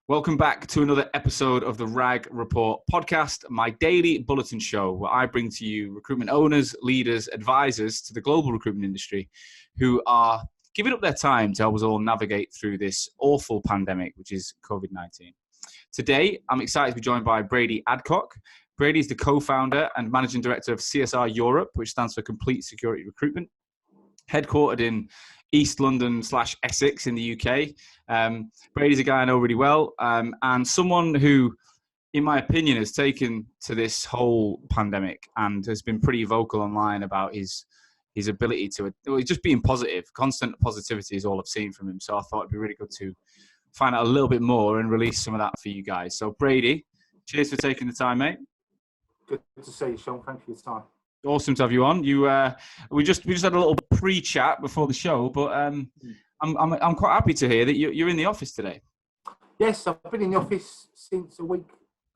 Welcome back to another episode of the RAG Report podcast, my daily bulletin show where I bring to you recruitment owners, leaders, advisors to the global recruitment industry who are giving up their time to help us all navigate through this awful pandemic, which is COVID-19. Today, I'm excited to be joined by Brady Adcock. Brady is the co-founder and managing director of CSR Europe, which stands for Complete Security Recruitment, headquartered in East London / Essex in the UK. Brady's a guy I know really well, and someone who, in my opinion, has taken to this whole pandemic and has been pretty vocal online about his ability to just being positive. Constant positivity is all I've seen from him. So I thought it'd be really good to find out a little bit more and release some of that for you guys. So Brady, cheers for taking the time, mate. Good to see you, Sean. Thank you for your time. Awesome to have you on. We just had a little pre-chat before the show, but I'm quite happy to hear that you're in the office today. Yes, I've been in the office since a week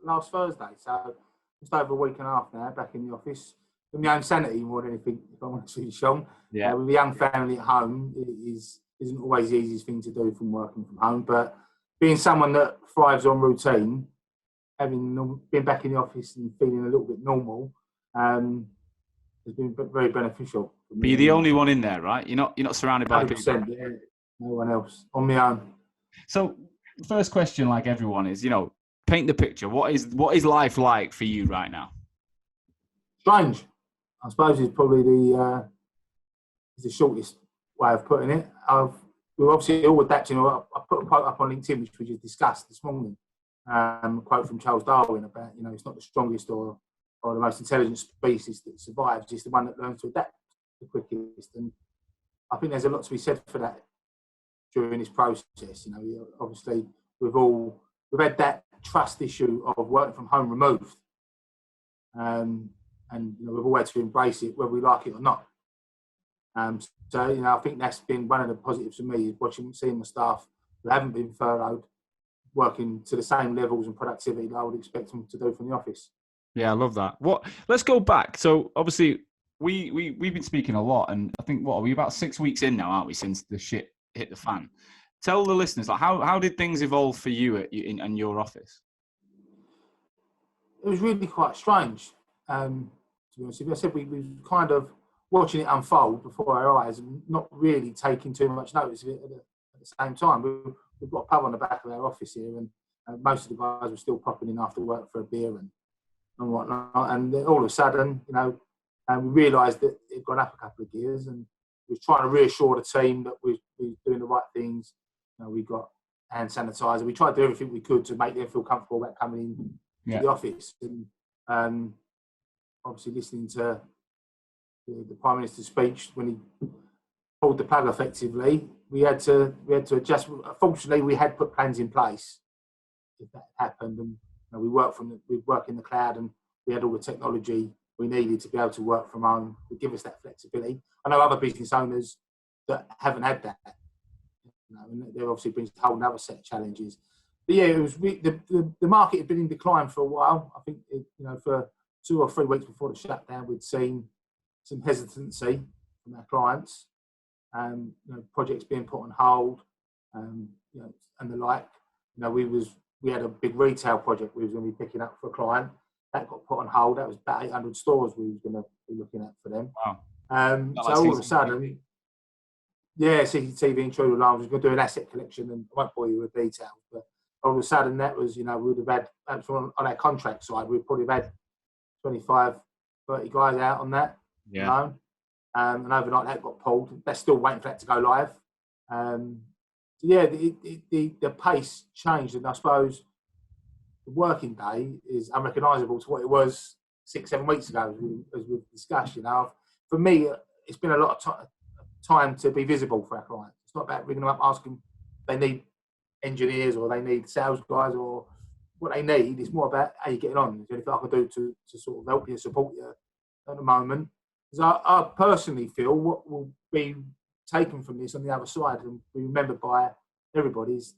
last Thursday, so just over a week and a half now. Back in the office for my own sanity more than anything. If I want to see Sean, yeah, with a young family at home, it isn't always the easiest thing to do from working from home. But being someone that thrives on routine, having been back in the office and feeling a little bit normal. Has been very beneficial. But you're the only one in there, right? You're not surrounded by people. Yeah, no one else, on my own. So, first question, like everyone, is paint the picture. What is life like for you right now? Strange, I suppose, is probably the shortest way of putting it. We're obviously all adapting. I put a quote up on LinkedIn, which we just discussed this morning. A quote from Charles Darwin about it's not the strongest or the most intelligent species that survives, is the one that learns to adapt the quickest. And I think there's a lot to be said for that during this process. Obviously we've had that trust issue of working from home removed, and we've all had to embrace it whether we like it or not. So I think that's been one of the positives for me, is seeing the staff who haven't been furloughed working to the same levels and productivity that I would expect them to do from the office. Yeah, I love that. Let's go back. So obviously we've been speaking a lot, and I think are we about 6 weeks in now, aren't we, since the shit hit the fan? Tell the listeners, like, how did things evolve for you in your office? It was really quite strange. To be honest with you, I said we were kind of watching it unfold before our eyes and not really taking too much notice of it at the same time. We've got a pub on the back of our office here, and most of the guys were still popping in after work for a beer and whatnot. And all of a sudden, we realised that it had gone up a couple of gears, and we were trying to reassure the team that we were doing the right things. We got hand sanitizer. We tried to do everything we could to make them feel comfortable about coming in to the office. And obviously listening to the Prime Minister's speech when he pulled the plug effectively, we had to adjust. Fortunately, we had put plans in place if that happened, and we work in the cloud, and we had all the technology we needed to be able to work from home to give us that flexibility. I know other business owners that haven't had that, and they're obviously brings a whole other set of challenges. But yeah, it was the market had been in decline for a while. I think for 2 or 3 weeks before the shutdown, we'd seen some hesitancy from our clients, projects being put on hold, and the like. We had a big retail project we was going to be picking up for a client. That got put on hold. That was about 800 stores we was going to be looking at for them. Wow. So all of a sudden, CCTV intruder alarms. We were going to do an asset collection, and I won't bore you with details, but all of a sudden that was, we would have had, on our contract side, we'd probably have had 25, 30 guys out on that. Yeah. And overnight that got pulled. They're still waiting for that to go live. The pace changed, and I suppose the working day is unrecognisable to what it was 6-7 weeks ago, as we've discussed. For me, it's been a lot of time to be visible for our clients. It's not about ringing them up asking if they need engineers or they need sales guys or what they need. It's more about how you're getting on. Is there anything I can do to sort of help you, support you at the moment? Because I personally feel what will be taken from this on the other side and be remembered by everybody is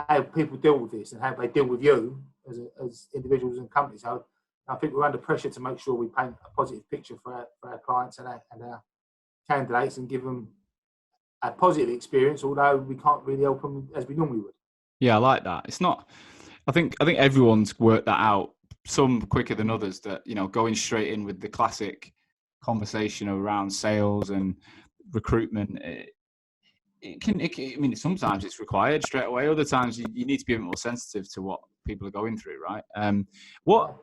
how people deal with this and how they deal with you as individuals and companies. So I think we're under pressure to make sure we paint a positive picture for our clients and our candidates and give them a positive experience, although we can't really help them as we normally would. Yeah, I like that. It's not. I think everyone's worked that out. Some quicker than others. That going straight in with the classic conversation around sales and recruitment. I mean, sometimes it's required straight away. Other times you need to be a bit more sensitive to what people are going through, right? What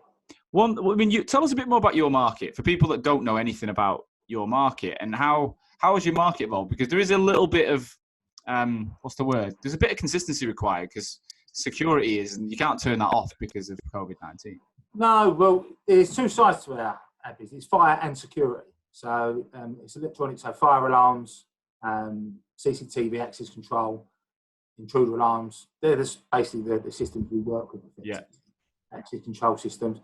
I mean, you tell us a bit more about your market for people that don't know anything about your market, and how has your market evolved? Because there is a little bit of what's the word? There's a bit of consistency required because security is, and you can't turn that off because of COVID-19. No, well, there's two sides to our business: it's fire and security. So it's electronic, so fire alarms, CCTV access control, intruder alarms. They're basically the systems we work with. Yeah. Access control systems.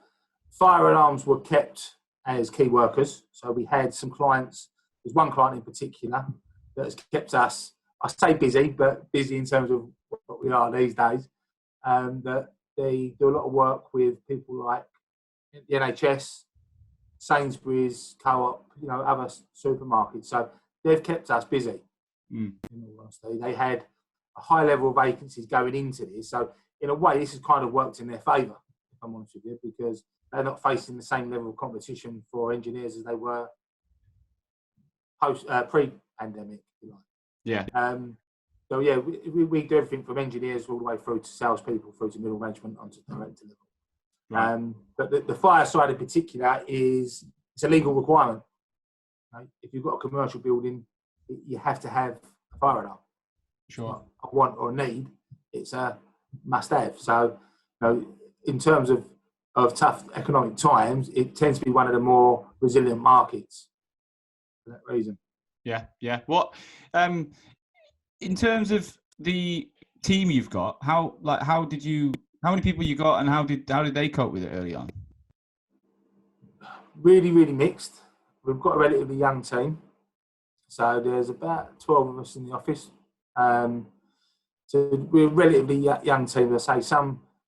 Fire alarms were kept as key workers. So we had some clients. There's one client in particular that has kept us, I say busy, but busy in terms of what we are these days. That they do a lot of work with people like the NHS, Sainsbury's, Co-op, other supermarkets. So they've kept us busy. In all honesty, they had a high level of vacancies going into this. So in a way, this has kind of worked in their favour, if I'm honest with you, because they're not facing the same level of competition for engineers as they were pre-pandemic. Yeah. So yeah, we do everything from engineers all the way through to salespeople, through to middle management, onto director level. Right. But the fire side in particular it's a legal requirement. Right? If you've got a commercial building, you have to have a fire alarm. Sure. A want or a need, it's a must-have. So, in terms of tough economic times, it tends to be one of the more resilient markets for that reason. Yeah. What, in terms of the team you've got, how many people you got, and how did they cope with it early on? Really, really mixed. We've got a relatively young team, so there's about 12 of us in the office. So we're a relatively young team.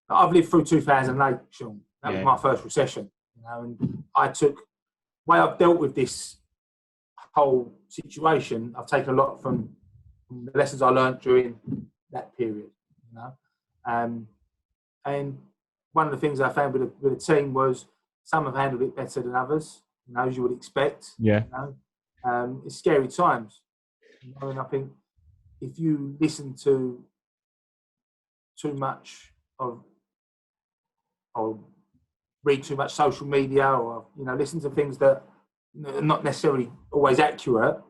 I've lived through 2008, Sean. That was my first recession, and the way I've dealt with this whole situation, I've taken a lot from the lessons I learned during that period, and one of the things I found with the team was some have handled it better than others, as you would expect. Yeah. It's scary times, and I think if you listen to too much or read too much social media, or listen to things that are not necessarily always accurate,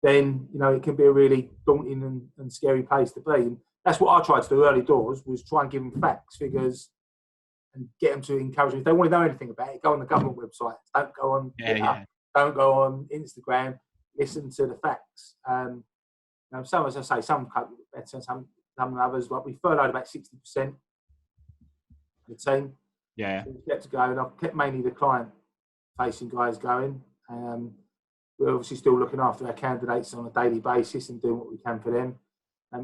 then it can be a really daunting and scary place to be. And that's what I tried to do early doors, was try and give them facts, figures, and get them to encourage them. If they want to know anything about it, go on the government website. Don't go on Twitter, don't go on Instagram. Listen to the facts. Some, as I say, some cope better, some others. But we furloughed about 60% of the team. Yeah. So we kept going. I've kept mainly the client-facing guys going. We're obviously still looking after our candidates on a daily basis and doing what we can for them.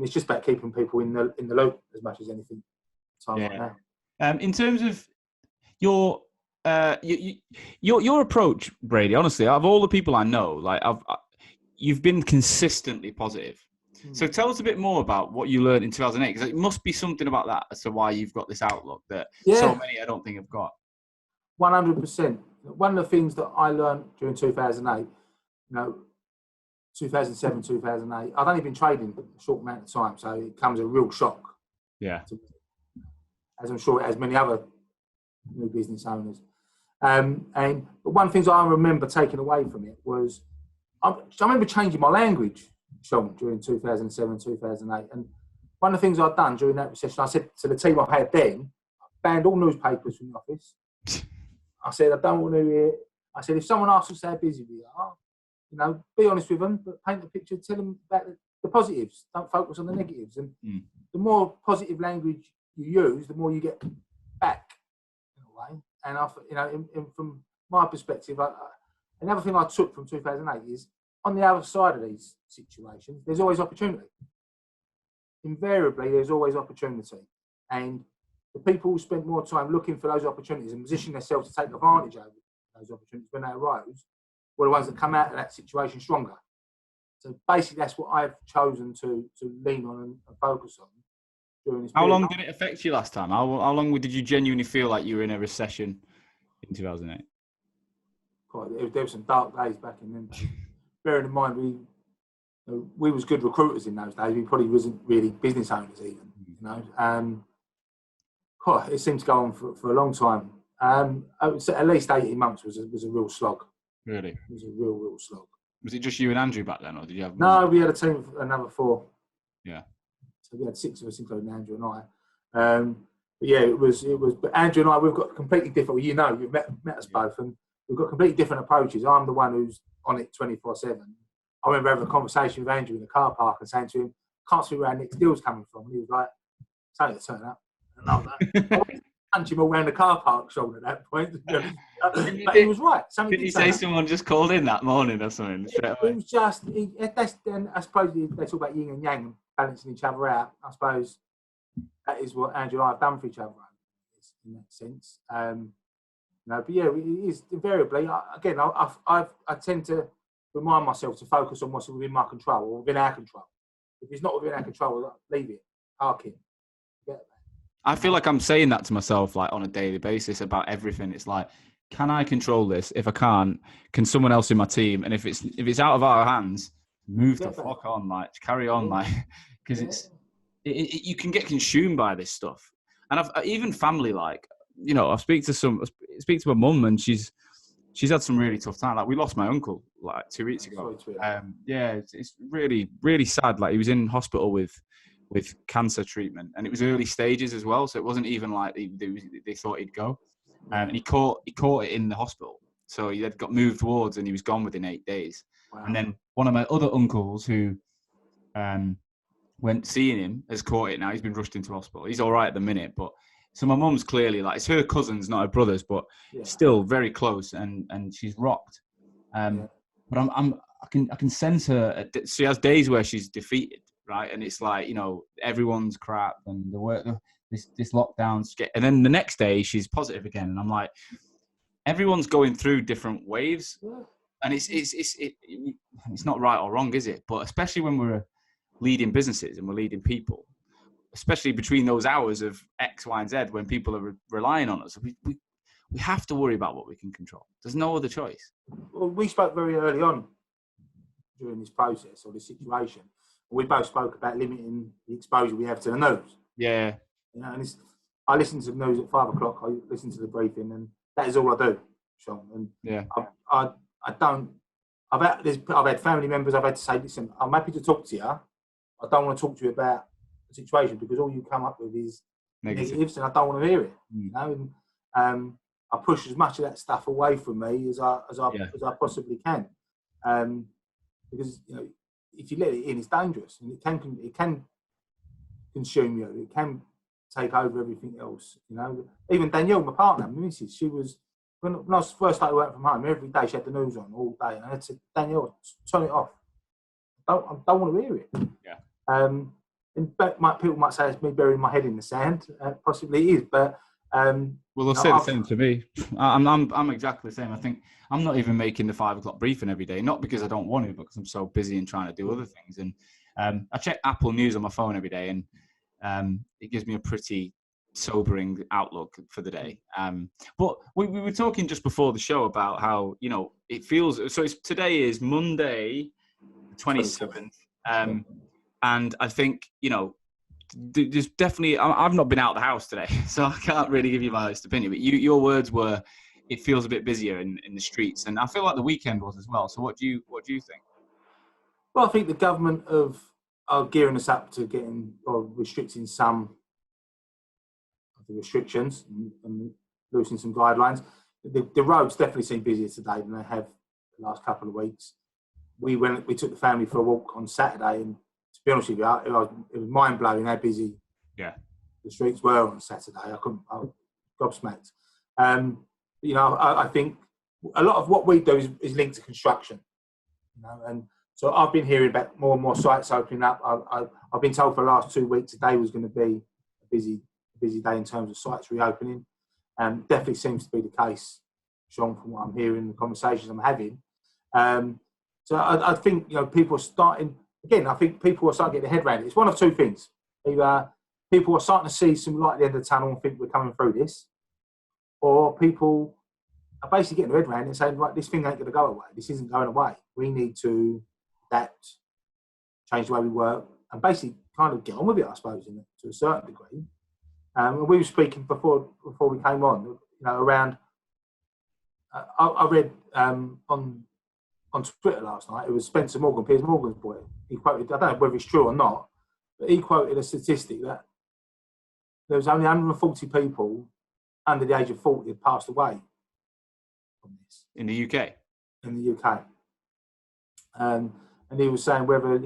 It's just about keeping people in the loop as much as anything. Right now. In terms of your approach, Brady, honestly, out of all the people I know, you've been consistently positive. So tell us a bit more about what you learned in 2008, because it must be something about that as to why you've got this outlook that so many I don't think have got. 100%. One of the things that I learned during 2008, 2007, 2008, I'd only been trading a short amount of time, so it comes a real shock. Yeah. As I'm sure it has many other new business owners. But one of the things I remember taking away from it was, I remember changing my language, Sean, during 2007, 2008. And one of the things I'd done during that recession, I said to the team I had then, I banned all newspapers from the office. I said, I don't want to hear. I said, if someone asks us how busy we are, be honest with them, but paint the picture, tell them about the positives. Don't focus on the negatives. And the more positive language you use, the more you get back, in a way. And from my perspective, another thing I took from 2008 is, on the other side of these situations, there's always opportunity. Invariably, there's always opportunity. And the people who spend more time looking for those opportunities and position themselves to take advantage of those opportunities when they arose were the ones that come out of that situation stronger. So basically, that's what I've chosen to lean on and focus on during this How period. long did it affect you last time? How long did you genuinely feel like you were in a recession in 2008? There were some dark days back in then. Bearing in mind, we was good recruiters in those days. We probably wasn't really business owners even, it seemed to go on for a long time. I would say at least 18 months was a real slog. Really? It was a real slog. Was it just you and Andrew back then, or did you have? No, we had a team of another 4. Yeah. So we had 6 of us, including Andrew and I. But yeah, it was. But Andrew and I, we've got completely different. You've met us both, and we've got completely different approaches. I'm the one who's on it 24/7. I remember having a conversation with Andrew in the car park and saying to him, "Can't see where our next deal's coming from." And he was like, "It's only a turn up." And I was like, punch him all around the car park, Sean, at that point. But he was right. Did you say someone just called in that morning or something? It was just, then I suppose they talk about yin and yang and balancing each other out. I suppose that is what Andrew and I have done for each other in that sense. But yeah, it is invariably, I tend to remind myself to focus on what's within my control or within our control. If it's not within our control, leave it, park it. I feel like I'm saying that to myself like on a daily basis about everything. It's like, can I control this? If I can't, can someone else in my team? And if it's out of our hands, move the fuck on, like carry on, like because you can get consumed by this stuff. And even family, like I speak to my mum, and she's had some really tough time. Like we lost my uncle like 2 weeks ago. It's really really sad. Like he was in hospital with cancer treatment, and it was early stages as well, so it wasn't even like they thought he'd go. And he caught it in the hospital, so he had got moved wards, and he was gone within 8 days. Wow. And then one of my other uncles who went seeing him has caught it now. He's been rushed into hospital. He's all right at the minute, but so my mum's clearly like, it's her cousins, not her brothers, but still very close, and she's rocked. But I can sense her. She has days where she's defeated, right? And it's like, everyone's crap, and this lockdown's and then the next day she's positive again, and I'm like, everyone's going through different waves, and it's not right or wrong, is it? But especially when we're leading businesses and we're leading people, especially between those hours of X, Y, and Z, when people are relying on us, we have to worry about what we can control. There's no other choice. Well, we spoke very early on during this process or this situation. We both spoke about limiting the exposure we have to the news. Yeah. And I listen to the news at 5 o'clock. I listen to the briefing, and that is all I do, Sean. And I don't. I've had family members. I've had to say, listen, I'm happy to talk to you. I don't want to talk to you about the situation because all you come up with is negatives, and I don't want to hear it. And I push as much of that stuff away from me as I possibly can, because if you let it in, it's dangerous, and it can consume you. It can take over everything else. Even Danielle, my partner, my missus, she was when I first started working from home. Every day she had the news on all day, and I said, Danielle, turn it off. I don't want to hear it. Yeah. And people might say it's me burying my head in the sand. Possibly it is, but well, they'll say the same to me. I'm exactly the same. I think I'm not even making the 5 o'clock briefing every day, not because I don't want to, but because I'm so busy and trying to do other things. And I check Apple News on my phone every day, and it gives me a pretty sobering outlook for the day. But we were talking just before the show about how it feels. So today is Monday, the 27th, and I think there's definitely, I've not been out of the house today, so I can't really give you my honest opinion, but your words were, it feels a bit busier in the streets, and I feel like the weekend was as well. So what do you think? Well, I think the government are gearing us up to getting or restricting some of the restrictions and loosening some guidelines. The roads definitely seem busier today than they have the last couple of weeks. We took the family for a walk on Saturday, and to be honest with you, it was mind-blowing how busy the streets were on Saturday. I was gobsmacked. I think a lot of what we do is linked to construction. And so I've been hearing about more and more sites opening up. I've been told for the last 2 weeks today was going to be a busy day in terms of sites reopening. Definitely seems to be the case, Sean, from what I'm hearing, the conversations I'm having. So I think people are starting. Again, I think people are starting to get their head around it. It's one of two things. Either people are starting to see some light at the end of the tunnel and think we're coming through this, or people are basically getting their head around and saying, right, this thing ain't going to go away. This isn't going away. We need to adapt, change the way we work, and basically kind of get on with it, I suppose, to a certain degree. And we were speaking before we came on, around. I read on Twitter last night. It was Spencer Morgan, Piers Morgan's boy. He quoted, I don't know whether it's true or not, but he quoted a statistic that there was only 140 people under the age of 40 had passed away from this in the UK. In the UK, and he was saying whether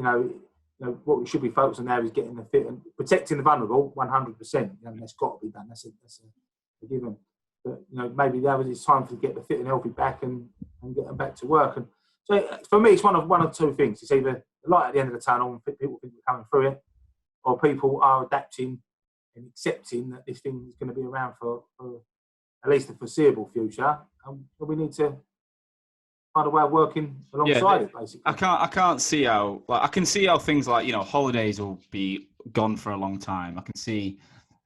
what we should be focusing on now is getting the fit and protecting the vulnerable 100%. That's got to be done. That's a given. But maybe now it's time to get the fit and healthy back and get them back to work. And so for me, it's one of two things. It's either the light at the end of the tunnel and people think we're coming through it, or people are adapting and accepting that this thing is going to be around for at least the foreseeable future, and we need to find a way of working alongside it. Basically, I can't see how. I can see how things like holidays will be gone for a long time. I can see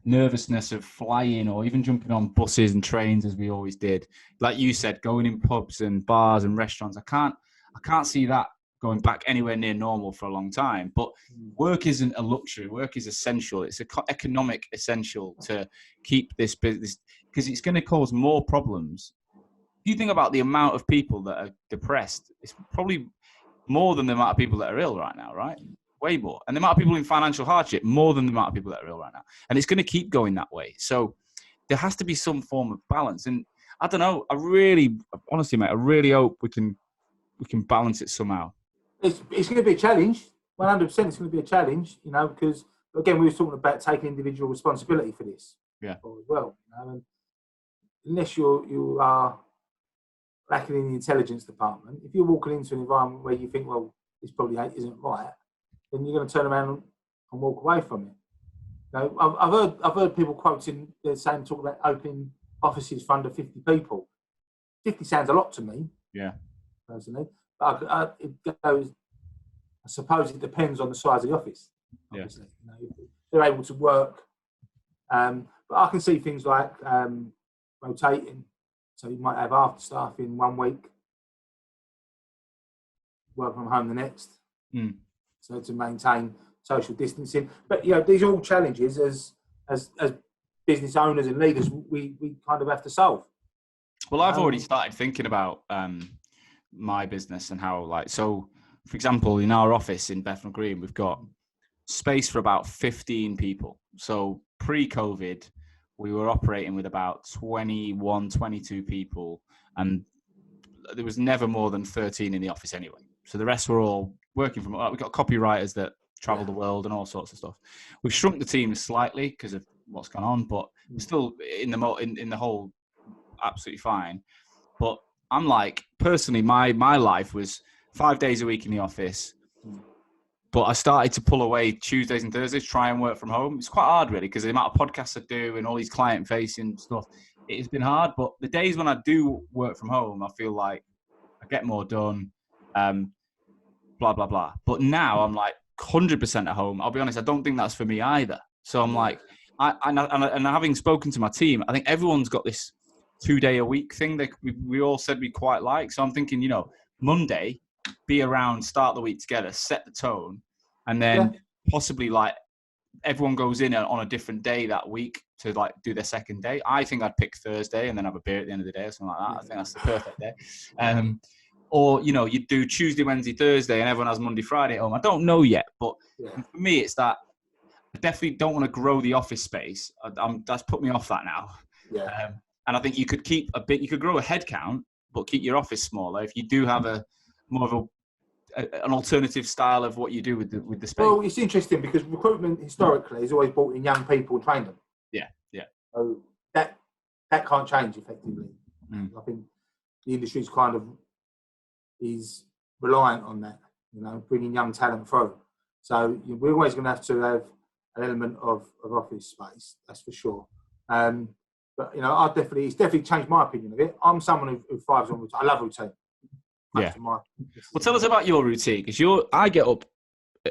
nervousness of flying or even jumping on buses and trains as we always did. Like you said, going in pubs and bars and restaurants. I can't see that going back anywhere near normal for a long time. But work isn't a luxury. Work is essential. It's an economic essential to keep this business, because it's going to cause more problems. If you think about the amount of people that are depressed, it's probably more than the amount of people that are ill right now, right? Way more. And the amount of people in financial hardship, more than the amount of people that are ill right now. And it's going to keep going that way. So there has to be some form of balance. And I don't know, honestly, mate, I really hope we can balance it somehow. It's going to be a challenge. 100% it's going to be a challenge, because, again, we were talking about taking individual responsibility for this. Yeah. As well. And unless you are lacking in the intelligence department, if you're walking into an environment where you think, well, this probably isn't right, then you're going to turn around and walk away from it. I've heard people quoting, they're saying, talk about opening offices for under 50 people. 50 sounds a lot to me. Yeah. Personally, but I suppose it depends on the size of the office. Obviously, if they're able to work. But I can see things like rotating. So you might have half the staff in 1 week, work from home the next. So to maintain social distancing. But these are all challenges as business owners and leaders we kind of have to solve. Well, I've already started thinking about my business and how, so for example, in our office in Bethnal Green, we've got space for about 15 people. So pre-COVID, we were operating with about 21, 22 people, and there was never more than 13 in the office anyway. So the rest were all working from. We've got copywriters that travel the world and all sorts of stuff. We've shrunk the team slightly because of what's gone on, but still in the whole absolutely fine. But I'm personally, my life was 5 days a week in the office. But I started to pull away Tuesdays and Thursdays, try and work from home. It's quite hard, really, because the amount of podcasts I do and all these client-facing stuff, it's been hard. But the days when I do work from home, I feel like I get more done, blah, blah, blah. But now I'm 100% at home. I'll be honest, I don't think that's for me either. So I'm and having spoken to my team, I think everyone's got this 2-day-a-week thing that we all said we quite like. So I'm thinking, Monday, be around, start the week together, set the tone, and then possibly everyone goes in on a different day that week to do their second day. I think I'd pick Thursday and then have a beer at the end of the day or something like that. I think that's the perfect day. Or, you do Tuesday, Wednesday, Thursday, and everyone has Monday, Friday at home. I don't know yet, but for me, it's that I definitely don't want to grow the office space. That's put me off that now. Yeah. And I think you could you could grow a head count, but keep your office smaller if you do have more of an alternative style of what you do with the space. Well, it's interesting because recruitment historically has always brought in young people and trained them. Yeah. So that can't change effectively. I think the industry's kind of is reliant on that, bringing young talent through. So we're always going to have an element of office space, that's for sure. But it's definitely changed my opinion of it. I'm someone who thrives on routine. I love routine. Yeah. Well, tell us about your routine, because I get up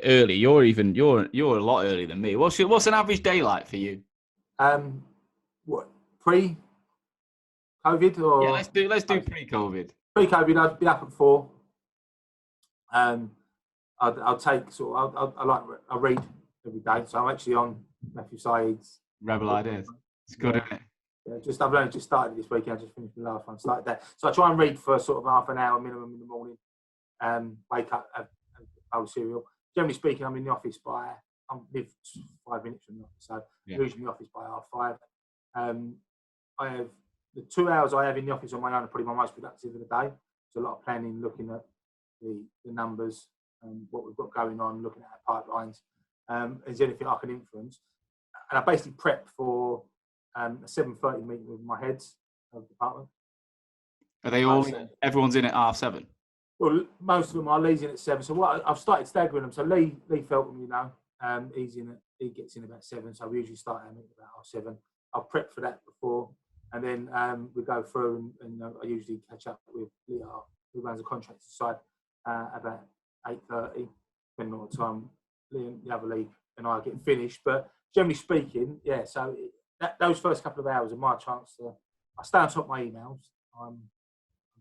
early. You're a lot earlier than me. What's an average day like for you? What, pre-COVID Yeah, or let's do pre-COVID. pre-COVID? I'd be up at 4. I'll take sort of, I read every day, so I'm actually on Matthew Said's Rebel Ideas. It's good, isn't it? Yeah, I've only just started this weekend. I just finished the last one, started that. So I try and read for sort of half an hour minimum in the morning. Wake up, have a bowl of cereal. Generally speaking, I'm in the office I live 5 minutes from the office, so usually in the office by 5:30. I have the 2 hours I have in the office on my own are probably my most productive of the day. So a lot of planning, looking at the numbers, what we've got going on, looking at our pipelines. Is there anything I can influence? And I basically prep for a 7:30 meeting with my heads of the department. Are they all? Everyone's in at 7:30. Well, most of them are. Lee's in at 7. So I've started staggering them. So Lee Feltham, he gets in about 7. So we usually start our meeting about 7:30. I'll prep for that before, and then we go through, and I usually catch up with Lee, who runs the contractor side, about 8:30, depending on what time Lee and the other Lee and I get finished. But generally speaking, yeah. So those first couple of hours are my chance to. I stay on top of my emails. I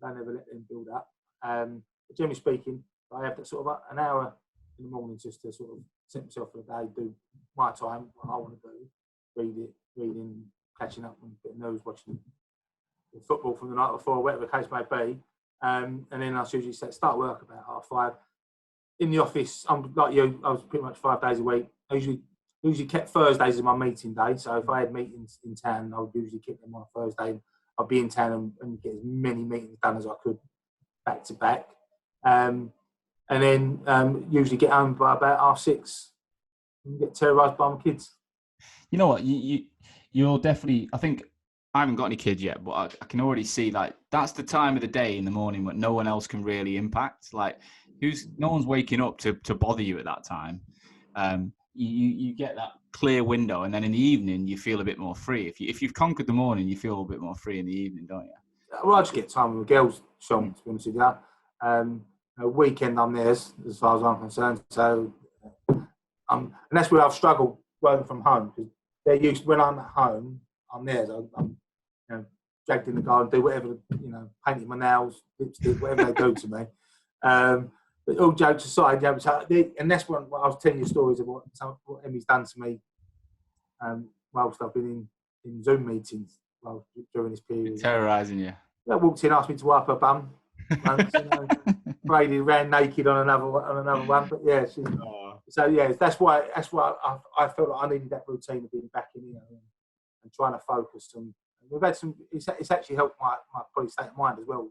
don't ever let them build up. But generally speaking, I have that sort of an hour in the morning just to sort of set myself for the day, do my time, what I want to do, reading, catching up on a bit of news, watching the football from the night before, whatever the case may be. And then I usually start work about 5:30. In the office, I'm like you, I was pretty much 5 days a week. I usually kept Thursdays as my meeting day. So if I had meetings in town, I would usually keep them on Thursday. I'd be in town and get as many meetings done as I could back to back. And then usually get home by about 6:30 and get terrorised by my kids. You know what? You'll definitely. I think I haven't got any kids yet, but I can already see like that's the time of the day in the morning when no one else can really impact. Like no one's waking up to bother you at that time. You get that clear window, and then in the evening you feel a bit more free. If you've conquered the morning, you feel a bit more free in the evening, don't you? Well, I just get time with the girls, Sean, to be honest with you. A weekend I'm theirs, as far as I'm concerned. So, and that's where I've struggled working from home, because they're used, when I'm at home, I'm theirs. I'm dragged in the garden, do whatever, painting my nails, lipstick, whatever they do to me. But all jokes aside, and that's what I was telling you stories of what Emmy's done to me whilst I've been in Zoom meetings during this period. Terrorising you. I walked in, asked me to wipe her bum. Brady ran naked on another one, but yeah. So yeah, that's why I felt like I needed that routine of being back in here and trying to focus. And we've had some. It's actually helped my probably state of mind as well.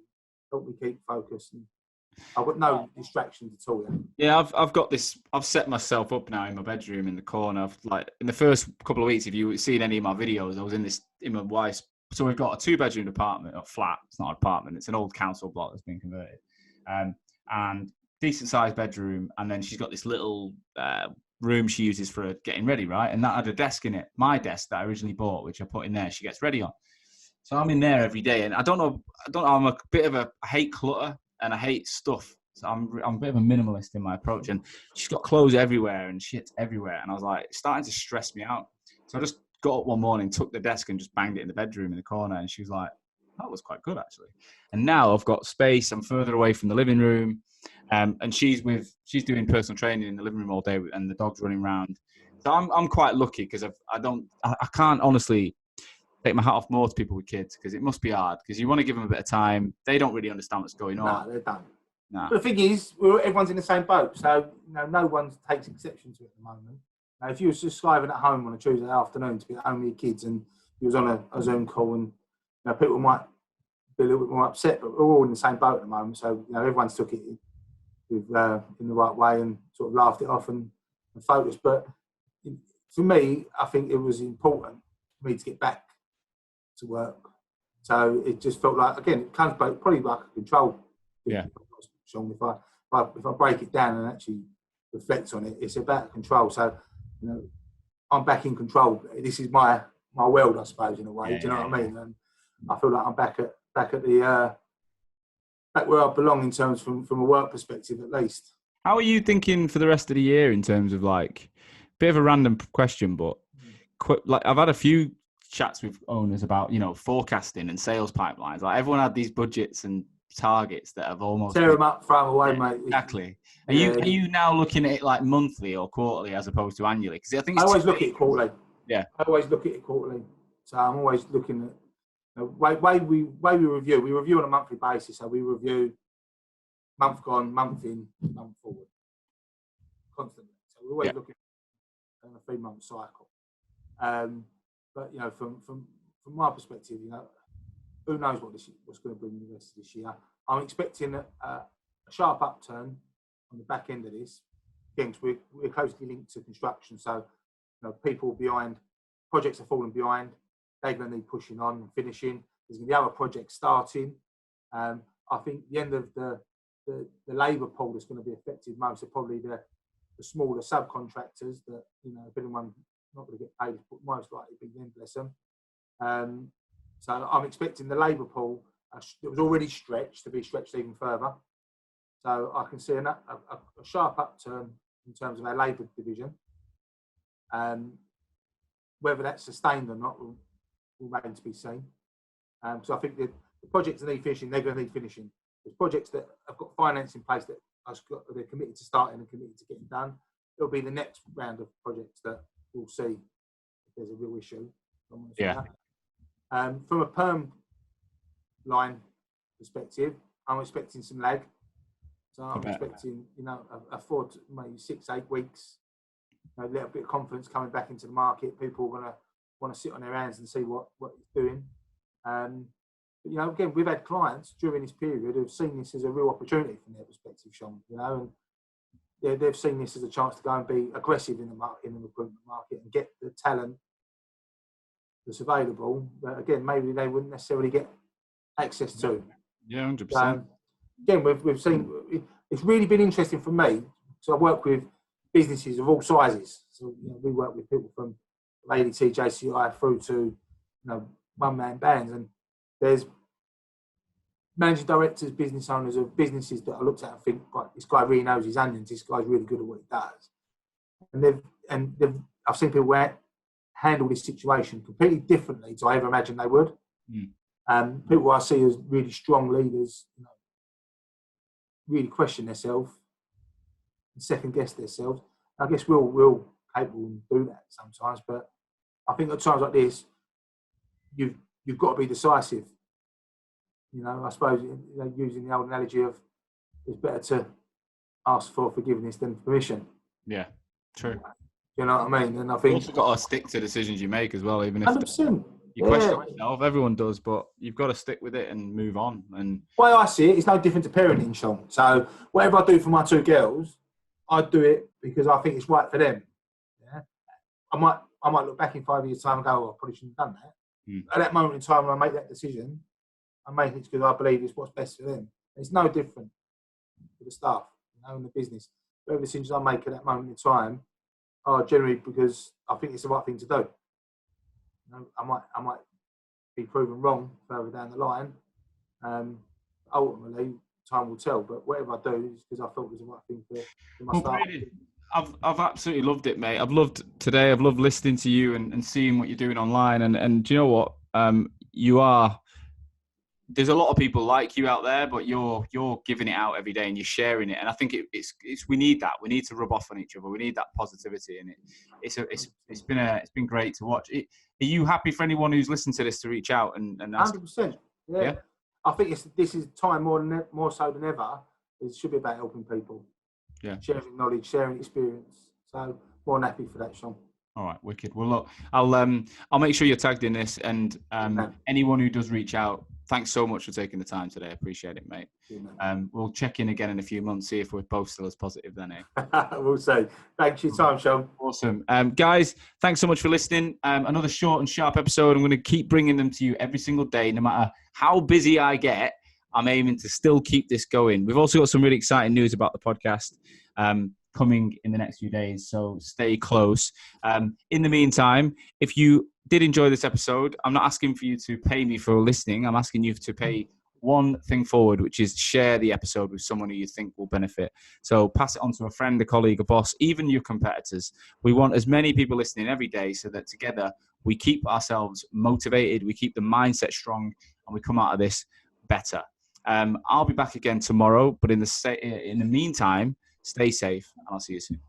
Helped me keep focused. And I've got no distractions at all. Yeah, I've got this. I've set myself up now in my bedroom in the corner. Like in the first couple of weeks, if you've seen any of my videos, I was in my wife's. So we've got a 2-bedroom apartment, or flat. It's not an apartment. It's an old council block that's been converted, and decent sized bedroom. And then she's got this little room she uses for getting ready, right? And that had a desk in it, my desk that I originally bought, which I put in there. She gets ready on. So I'm in there every day, and I don't know. I'm a bit of I hate clutter and I hate stuff. So I'm a bit of a minimalist in my approach. And she's got clothes everywhere and shit everywhere, and I was like, it's starting to stress me out. So I just got up one morning, took the desk and just banged it in the bedroom in the corner. And she was like, that was quite good, actually. And now I've got space. I'm further away from the living room. And she's doing personal training in the living room all day, and the dog's running around. So I'm quite lucky, because I can't honestly take my hat off more to people with kids, because it must be hard, because you want to give them a bit of time. They don't really understand what's going on. No, they don't. Nah. But the thing is, everyone's in the same boat. So no one takes exception to it at the moment. Now, if you were just driving at home on a Tuesday afternoon to be at home with your kids, and you was on a Zoom call, and people might be a little bit more upset, but we're all in the same boat at the moment. So everyone's took it in the right way and sort of laughed it off and focused. But for me, I think it was important for me to get back to work. So it just felt like, again, it comes back probably like a control. Yeah. Sean, if I break it down and actually reflect on it, it's about control. So I'm back in control. This is my world, I suppose, in a way. Do you know what I mean? And I feel like I'm back at the back where I belong in terms from a work perspective, at least. How are you thinking for the rest of the year in terms of like, bit of a random question, but like I've had a few chats with owners about, forecasting and sales pipelines. Like everyone had these budgets and targets that have almost Tear been, them up, throw them away, yeah, mate. exactly. Are Yeah. you now looking at it like monthly or quarterly as opposed to annually? Because I think I it's always look at it quarterly. Yeah. I always look at it quarterly. So I'm always looking at the way we review. We review on a monthly basis. So we review month gone, month in, month forward, constantly. So we're always looking at a 3-month cycle. But from my perspective, who knows what's going to bring the rest of this year. I'm expecting a sharp upturn on the back end of this. Again, we're closely linked to construction, so people behind projects are falling behind. They're going to need pushing on and finishing. There's going to be other projects starting. I think the end of the labour pool that's going to be affected most are probably the smaller subcontractors that, if anyone's not going to get paid, most likely be them, bless them. So I'm expecting the labour pool that was already stretched to be stretched even further. So I can see a sharp upturn in terms of our labour division. Whether that's sustained or not will remain to be seen. So I think the projects that need finishing, they're going to need finishing. There's projects that have got finance in place that they're committed to starting and committed to getting done. It'll be the next round of projects that we'll see if there's a real issue. Yeah. From a perm line perspective, I'm expecting some lag. So I'm expecting, a 4 to maybe 6-8 weeks, a little bit of confidence coming back into the market. People are going to want to sit on their hands and see what it's doing. But, again, we've had clients during this period who've seen this as a real opportunity from their perspective, Sean, and they've seen this as a chance to go and be aggressive in the recruitment market and get the talent that's available. But again, maybe they wouldn't necessarily get access to. Yeah, 100%. Again, we've seen, it's really been interesting for me. So I work with businesses of all sizes. So we work with people from ADT, JCI through to one-man bands, and there's managing directors, business owners of businesses that I looked at and think, this guy really knows his onions. This guy's really good at what he does. And I've seen people handle this situation completely differently to I ever imagined they would. People I see as really strong leaders, really question themselves and second guess themselves. I guess we're all capable and do that sometimes, but I think at times like this, you've got to be decisive. I suppose using the old analogy of it's better to ask for forgiveness than permission. Yeah, true. You know what I mean? And I think you've also got to stick to decisions you make as well, even if 100%. You question yourself, everyone does, but you've got to stick with it and move on. And the way I see it, it's no different to parenting, Sean. So whatever I do for my 2 girls, I do it because I think it's right for them. Yeah, I might look back in 5 years' time and go, I probably shouldn't have done that. At that moment in time when I make that decision, I'm making it because I believe it's what's best for them. It's no different for the staff, in the business. Whatever decisions I make at that moment in time are generally because I think it's the right thing to do. I might be proven wrong further down the line. Ultimately, time will tell. But whatever I do is because I thought it was the right thing for my staff. Brady, I've absolutely loved it, mate. I've loved today. I've loved listening to you and seeing what you're doing online. And do you know what? You are. There's a lot of people like you out there, but you're giving it out every day and you're sharing it. And I think it's we need that. We need to rub off on each other. We need that positivity, and it's been great to watch. Are you happy for anyone who's listened to this to reach out and ask? 100%. Yeah. I think this is time more so than ever. It should be about helping people. Yeah. Sharing knowledge, sharing experience. So more than happy for that, Sean. All right, wicked. Well, look, I'll make sure you're tagged in this, and anyone who does reach out, thanks so much for taking the time today. I appreciate it, mate. We'll check in again in a few months, see if we're both still as positive then, eh? We'll see. Thanks for your time, Sean. Awesome. Guys, thanks so much for listening. Another short and sharp episode. I'm going to keep bringing them to you every single day, no matter how busy I get. I'm aiming to still keep this going. We've also got some really exciting news about the podcast coming in the next few days, so stay close. In the meantime, if you did enjoy this episode, I'm not asking for you to pay me for listening. I'm asking you to pay one thing forward, which is share the episode with someone who you think will benefit. So pass it on to a friend, a colleague, a boss, even your competitors. We want as many people listening every day so that together we keep ourselves motivated, we keep the mindset strong, and we come out of this better. I'll be back again tomorrow, but in the meantime, stay safe, and I'll see you soon.